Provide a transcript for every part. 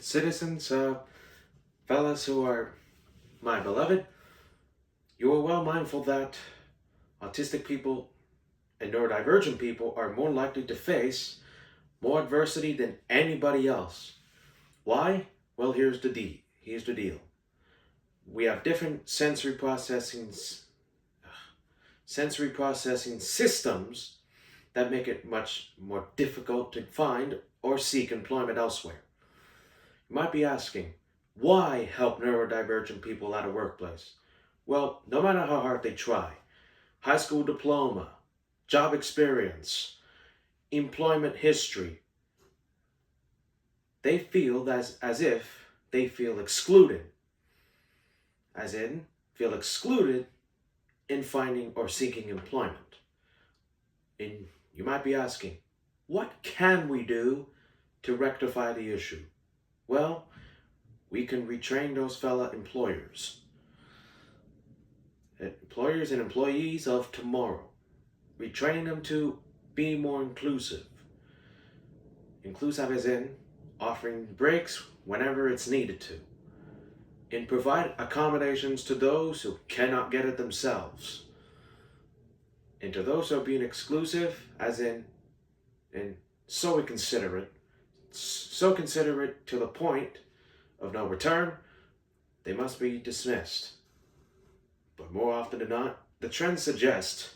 Citizens, fellas who are my beloved, you are well mindful that autistic people and neurodivergent people are more likely to face more adversity than anybody else. Why? Well, Here's the deal. We have different sensory processing systems that make it much more difficult to find or seek employment elsewhere. You might be asking, why help neurodivergent people at a workplace? Well, no matter how hard they try, high school diploma, job experience, employment history, they feel as if they feel excluded, as in, feel excluded in finding or seeking employment. And you might be asking, what can we do to rectify the issue? Well, we can retrain those fella employers and employees of tomorrow. Retrain them to be more inclusive. Inclusive as in offering breaks whenever it's needed to. And provide accommodations to those who cannot get it themselves. And to those who are being exclusive, as in and so inconsiderate to the point of no return, they must be dismissed. But more often than not, the trends suggest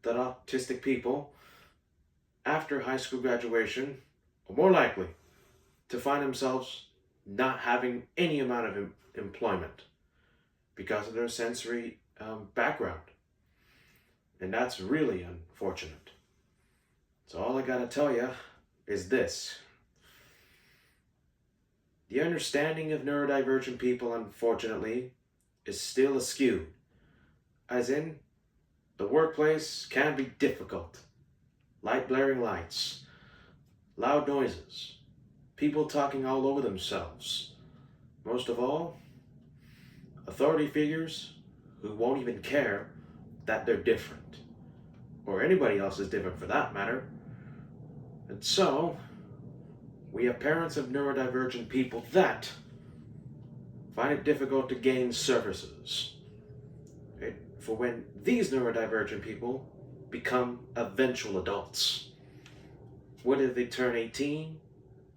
that autistic people, after high school graduation, are more likely to find themselves not having any amount of employment because of their sensory background. And that's really unfortunate. So all I gotta tell you is this. The understanding of neurodivergent people, unfortunately, is still askew. As in, the workplace can be difficult. Blaring lights, loud noises, people talking all over themselves. Most of all, authority figures who won't even care that they're different, or anybody else is different for that matter. And so, we have parents of neurodivergent people that find it difficult to gain services. Right? For when these neurodivergent people become eventual adults. Whether they turn 18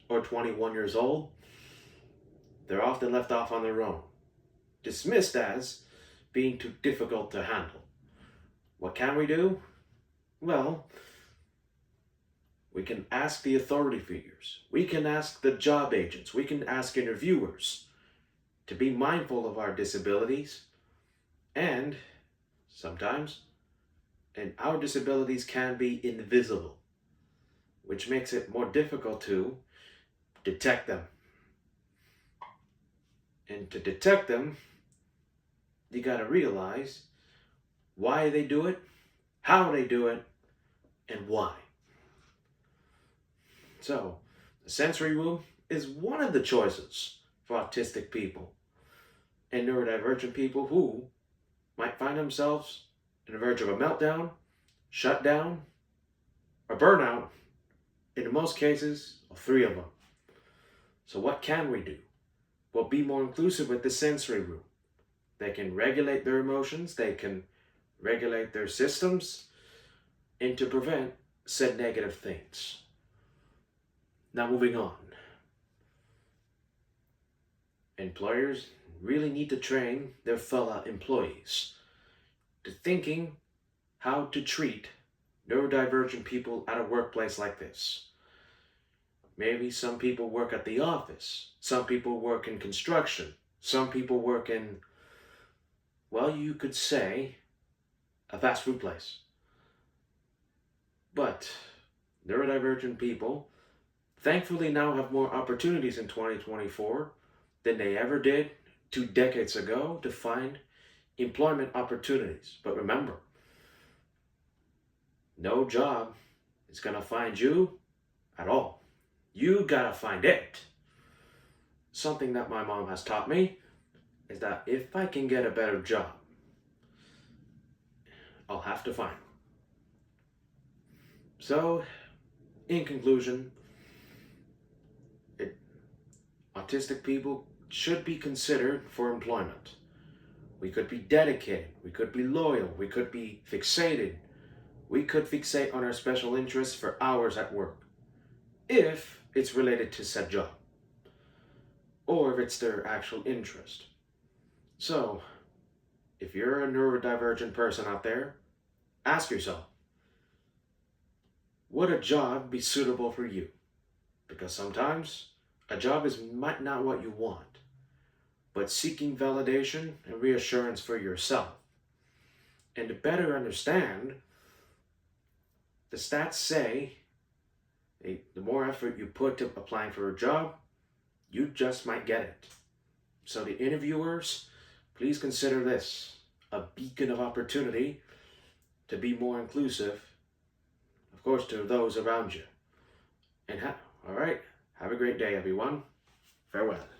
or 21 years old, they're often left off on their own, dismissed as being too difficult to handle. What can we do? Well, we can ask the authority figures. We can ask the job agents. We can ask interviewers to be mindful of our disabilities. And sometimes, our disabilities can be invisible, which makes it more difficult to detect them. And to detect them, you gotta realize why they do it, how they do it, and why. So, the sensory room is one of the choices for autistic people and neurodivergent people who might find themselves on the verge of a meltdown, shutdown, or burnout, in most cases, all three of them. So what can we do? Well, be more inclusive with the sensory room. They can regulate their emotions, they can regulate their systems, and to prevent said negative things. Now moving on. Employers really need to train their fellow employees to thinking how to treat neurodivergent people at a workplace like this. Maybe some people work at the office, some people work in construction, some people work in, well, you could say, a fast food place. But neurodivergent people thankfully now have more opportunities in 2024 than they ever did 2 decades ago to find employment opportunities. But remember, no job is going to find you at all. You gotta find it. Something that my mom has taught me is that if I can get a better job, I'll have to find one. So, in conclusion, autistic people should be considered for employment. We could be dedicated, we could be loyal, we could be fixated, we could fixate on our special interests for hours at work, if it's related to said job, or if it's their actual interest. So, if you're a neurodivergent person out there, ask yourself, would a job be suitable for you? Because sometimes a job is might not what you want, but seeking validation and reassurance for yourself. And to better understand, the stats say the more effort you put to applying for a job, you just might get it. So the interviewers, please consider this a beacon of opportunity to be more inclusive, of course, to those around you. And all right, have a great day, everyone. Farewell.